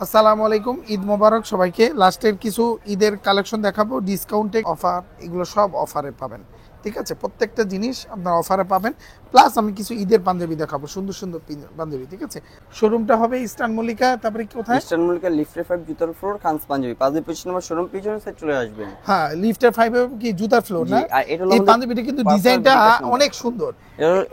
আসসালামু আলাইকুম, ঈদ মোবারক সবাইকে। লাস্টের কিছু ঈদের কালেকশন দেখাবো, ডিসকাউন্টে অফার, এগুলো সব অফারে পাবেন। ঠিক আছে, প্রত্যেকটা জিনিস আপনারা অফারে পাবেন। প্লাস আমি কিছু ঈদের পাঞ্জাবি দেখাবো, সুন্দর সুন্দর পাঞ্জাবি। ঠিক আছে, শোরুমটা হবে ইস্টার্ন মল্লিকা, তারপরে কোথায়? ইস্টার্ন মল্লিকা লিফটে 5 জুতার ফ্লোর খানস পাঞ্জাবি 525 নম্বর শোরুম পিছনে সাইড চলে আসবেন। হ্যাঁ, লিফটের 5 এ কি জুতার ফ্লোর না? আর এটা হলো এই পাঞ্জাবিটা কিন্তু ডিজাইনটা অনেক সুন্দর।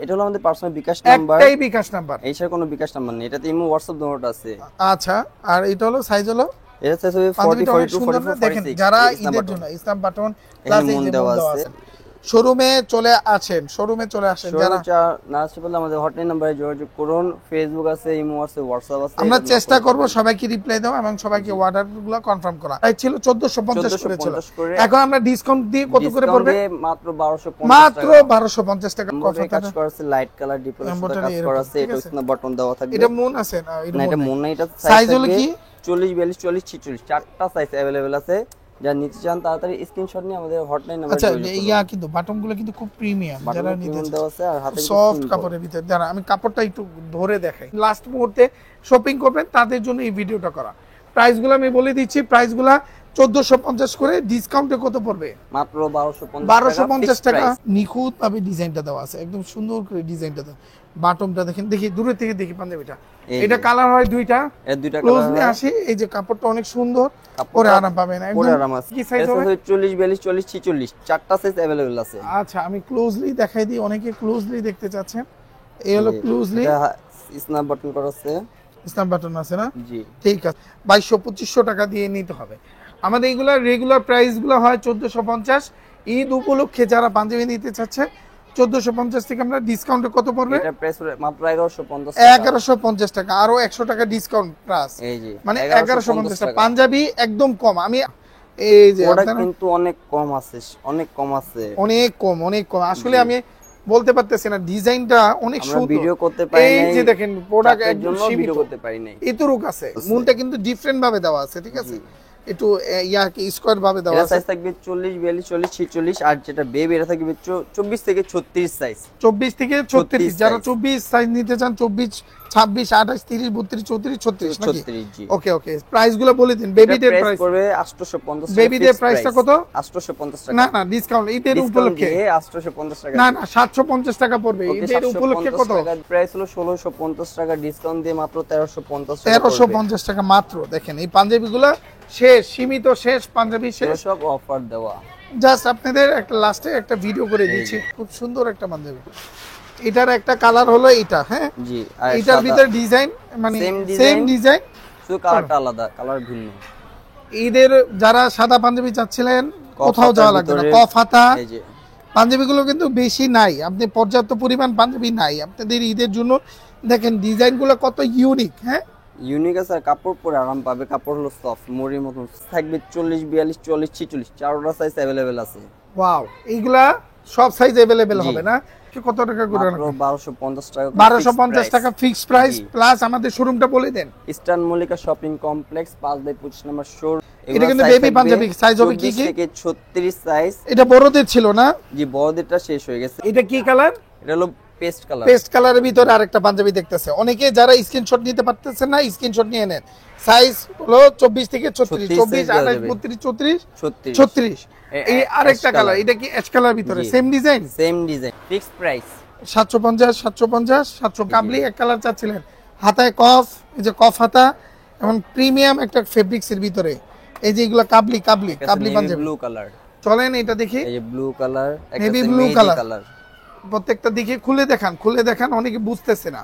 এটা হলো আমাদের পার্সোনাল বিকাশ নাম্বার, একটাই বিকাশ নাম্বার, এইটার কোনো বিকাশ নাম্বার নেই, এটাতে ইমো হোয়াটসঅ্যাপ দুটোটা আছে। আচ্ছা, আর এটা হলো সাইজ হলো এটা সাইজ হবে 40 42 44 দেখেন 46। যারা ঈদের জন্য ইসলাম বাটন প্লাস এখানে এই মন যে দেওয়া মন দেওয়া আছে। আছে। শোরুমে চলে আসেন যারা না আসতে পারলে আমাদের হটলাইন নম্বরে যোগাযোগ করুন। ফেসবুক আছে, ইমো আছে, হোয়াটসঅ্যাপ আছে। আমরা চেষ্টা করব সবাইকে রিপ্লাই দেওয়া এবং সবাইকে অর্ডারগুলো কনফার্ম করা। এই ছিল 1450 করে ছিল, এখন আমরা ডিসকাউন্ট দিয়ে কত করে পড়বে? মাত্র 1250 টাকা। মাত্র 1250 টাকা। কাজ করা আছে, লাইট কালার ডিপোজিট কাজ করা আছে, এটা হচ্ছে বাটন দেওয়া থাকবে। এটা মন আছে না? এটা মন না, এটা সাইজ হলো কি 40 42 40 46 চারটা সাইজ अवेलेबल আছে। যা নিতে চান তাড়াতাড়ি স্ক্রিনশট নিয়ে আমাদের হটলাইন নম্বরে আচ্ছা, যোগাযোগ করুন। ইয়া কিন্তু বাটনগুলো কিন্তু খুব প্রিমিয়াম, যারা নিতে চান দেওয়া আছে আর হাতে সফট কাপড়ের ভিতরে। যারা আমি কাপড়টা একটু ধরে দেখাই, লাস্ট মুহূর্তে শপিং করবেন তাদের জন্য এই ভিডিওটা করা। প্রাইসগুলো আমি বলে দিচ্ছি, প্রাইসগুলো 1450 করে, ডিসকাউন্টে কত পড়বে? মাত্র 1250 টাকা। নিখুঁত ভাবে ডিজাইনটা দেওয়া আছে, একদম সুন্দর করে ডিজাইনটা দেওয়া। বাটনটা দেখেন, দেখি দূরে থেকে দেখি পাঞ্জাবিটা। এটা কালার হয় দুইটা, এর দুইটা ক্লোজলি আসি। এই যে কাপড়টা অনেক সুন্দর, পরে আরাম পাবেন একদম। কি সাইজ হবে? 40 42 40 46 চারটা সাইজ अवेलेबल আছে। আচ্ছা, আমি ক্লোজলি দেখাই দিই, অনেকে ক্লোজলি দেখতে চাচ্ছেন। এই হলো ক্লোজলি, এটা স্ন্যাপ বাটন করা আছে, স্ন্যাপ বাটন আছে না? জি ঠিক আছে, 2200 টাকা দিয়ে নিতে হবে। আমাদের এইগুলা রেগুলার প্রাইসগুলো হয় 1450। ঈদ উপলক্ষে যারা পাঞ্জাবি নিতে চাচ্ছে 1450 থেকে আমরা ডিসকাউন্টে কত পড়বে? এটা প্রাইস মাত্র 1150 টাকা। 1150 টাকা, আরো 100 টাকা ডিসকাউন্ট প্লাস, এই যে মানে 1150 টাকা। পাঞ্জাবি একদম কম। আমি এই যে প্রোডাক্ট কিন্তু অনেক কম আছে, অনেক কম আছে, অনেক কম, অনেক কম। আসলে আমি বলতে পারতেছি না, ডিজাইনটা অনেক সুন্দর, ভিডিও করতে পারি নাই। এই যে দেখেন প্রোডাক্ট একদম সীমিত, ভিডিও করতে পারি নাই। এতটুক আছে, মূলটা কিন্তু ডিফারেন্ট ভাবে দেওয়া আছে। ঠিক আছে, একটু ইয়াকে স্কয়ার ভাবে দেওয়া আছে। সাইজ থাকবে 40 42 40 46, আর যেটা বেবি এটা থাকবে 24 থেকে 36 সাইজ। 24 থেকে 36, যারা 24 সাইজ নিতে চান 24 26 28 30 32 34 36 নাকি? ওকে ওকে, প্রাইসগুলো বলে দিন। বেবিদের প্রাইস পড়বে 850 টাকা। বেবিদের প্রাইসটা কত? 850 টাকা। না না, ডিসকাউন্ট ঈদের উপলক্ষে 850 টাকা। না না, 750 টাকা পড়বে ঈদের উপলক্ষে। কত প্রাইস হলো? 1650 টাকা, ডিসকাউন্ট দিয়ে মাত্র 1350 টাকা। 1350 টাকা মাত্র। দেখেন এই পাঞ্জাবিগুলো শেষ, সীমিত শেষ পাঞ্জাবি শেষ, সব অফার দেওয়া। জাস্ট আপনাদের একটা লাস্টে একটা ভিডিও করে দিচ্ছি। খুব সুন্দর একটা পাঞ্জাবি। এটার একটা কালার হলো এটা, হ্যাঁ জি, আর এটার ভিতরে ডিজাইন মানে সেম ডিজাইন, শুধু কালারটা আলাদা, কালার ভিন্ন। ঈদের যারা সাদা পাঞ্জাবি চাচ্ছিলেন, কোথাও যাওয়া লাগবে না। কফ হাতা পাঞ্জাবিগুলো কিন্তু বেশি নাই, আপনি পর্যাপ্ত পরিমাণ পাঞ্জাবি নাই আপনাদের ঈদের জন্য। দেখেন ডিজাইনগুলো কত ইউনিক, হ্যাঁ ইউনিক আছে, আর কাপড় পরে আরাম পাবে। কাপড় হলো সফট, মরির মতো থাকবে। 40 42 40 46 চারটা সাইজ अवेलेबल আছে। ওয়াও, এইগুলা সব সাইজ अवेलेबल হবে না? কত টাকা করে? মাত্র 1250 টাকা। 1250 টাকা ফিক্স প্রাইস, প্লাস আমাদের শোরুমটা বলে দেন। ইস্টার্ন মল্লিকা শপিং কমপ্লেক্স 5/25 নম্বর শোর। এটা কিন্তু বেবি পাঞ্জাবি, সাইজ হবে কি কি? 24 থেকে 36 সাইজ। এটা বড়দের ছিল না? জি, বড়দেরটা শেষ হয়ে গেছে। এটা কি কালার? এটা হলো পেস্ট কালার। পেস্ট কালারের ভিতরে আরেকটা পাঞ্জাবি দেখতেছে অনেকে, যারা স্ক্রিনশট নিতে পারতেছেন না স্ক্রিনশট নিয়ে নেন। সাইজ হলো 24 থেকে 36, 24 28 32 34 36। এই আরেকটা কালার, এটা কি অ্যাশ কালার ভিতরে? Same design, same design, fix price 750 750 700। কাবলি এক কালার চাচ্ছিলেন, হাতায় কফ, এই যে কফ হাতা, এবং প্রিমিয়াম একটা ফেব্রিক্স এর ভিতরে। এই যে এগুলো কাবলি কাবলি কাবলি পাঞ্জাবি, ব্লু কালার। চলেন এটা দেখি। এই যে blue colour, navy blue colour. প্রত্যেকটা দিকে খুলে দেখান, খুলে দেখান। অনেকে বুঝতেছে না,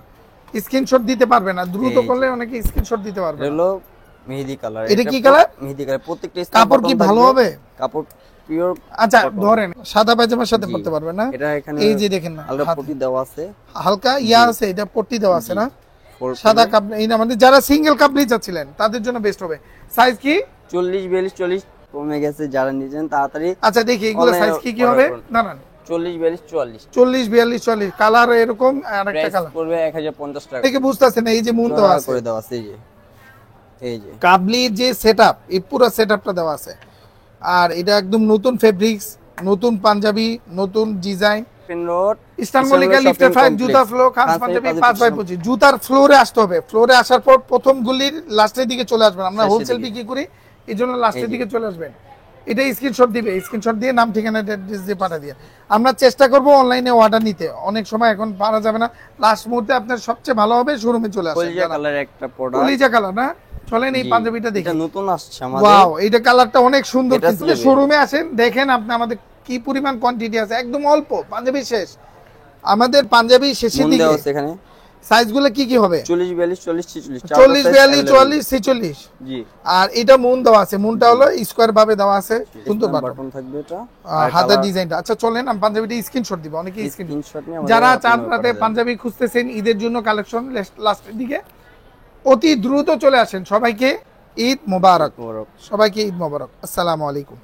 স্ক্রিনশট দিতে পারবে না, দ্রুত করলে অনেকে স্ক্রিনশট দিতে পারবে। হলো মেহেদি কালার। এটা কি কালার? মেহেদি কালার। প্রত্যেকটা কাপড় কি ভালো হবে? কাপড় পিওর। আচ্ছা ধরেন সাদা পায়জামার সাথে পরতে পারবে না? এটা এখানে এই যে দেখেন না, হালকা পটি দেওয়া আছে, হালকা ইয়া আছে, এটা পট্টি দেওয়া আছে না? সাদা কাপড়। এই না মানে যারা সিঙ্গেল কাপড়ই চাচ্ছিলেন তাদের জন্য বেস্ট হবে। সাইজ কি? 40 42 40 কমে গেছে, যারা নিছেন তাড়াতাড়ি। আচ্ছা দেখি এগুলো সাইজ কি কি হবে। না না, 40 42 40 40 42 40 কালার এরকম। আরেকটা কালার পড়বে 1050 টাকা। দেখে বুঝতাছেন এই যে মূল তো আছে করে দেওয়া আছে। এই যে কাবলির যে সেটআপ, এই পুরো সেটআপটা দেওয়া আছে। আর এটা একদম নতুন ফেব্রিক্স, নতুন পাঞ্জাবি, নতুন design. Caffeine road eastern Mallika লিফটের 5 জুতা ফ্লোর খানস পাঞ্জাবি 5/25 জুতার ফ্লোরে আসতে হবে। ফ্লোরে আসার পর প্রথম গুলির লাস্টের দিকে চলে আসবেন। আমরা শেষের হোলসেল দিকে। বিক্রি করি, এইজন্য লাস্টের দিকে চলে আসবেন। এটা স্ক্রিনশট দিবে, স্ক্রিনশট দিয়ে নাম ঠিকানা অ্যাড্রেস দিয়ে পাঠিয়ে দিয়ে আমরা চেষ্টা করব অনলাইনে অর্ডার নিতে। অনেক সময় এখন পারা যাবে না, লাস্ট মুহূর্তে আপনার সবচেয়ে ভালো হবে শোরুমে চলে আসেন। কলিজা কালার একটা প্রোডাক্ট, কলিজা কালার না, চলেন এই জি। পাঞ্জাবিটা দেখি। এটা নতুন আসছে আমাদের। ওয়াও, এইটা কালারটা অনেক সুন্দর। এটা কিন্তু স্লেভে। শোরুমে আসেন, দেখেন আপনি আমাদের কি পরিমাণ কোয়ান্টিটি আছে। একদম অল্প, পাঞ্জাবি শেষ। আমাদের পাঞ্জাবি শেষের মুন দিকে। দেওয়া আছে এখানে। সাইজগুলো কি কি হবে? 40 42 40 46 40 42 44 46। জি। আর এটা মুন দেওয়া আছে, মুনটা হলো স্কয়ার ভাবে দেওয়া আছে, সুন্দর বাটন। বাটন থাকবে এটা। হাতের ডিজাইনটা। আচ্ছা চলেন আমি পাঞ্জাবিটা স্ক্রিনশট দিব, অনেকে স্ক্রিনশট। স্ক্রিনশট নিয়ে যারা আমাদের চান আপনারা রাতে পাঠাবেন। পাঞ্জাবি খুঁজতেছেন ঈদের জন্য কালেকশন লাস্টের দিকে, অতি দ্রুত চলে আসেন। সবাইকে ঈদ মোবারক, মোবারক। সবাইকে ঈদ মোবারক। আসসালামু আলাইকুম।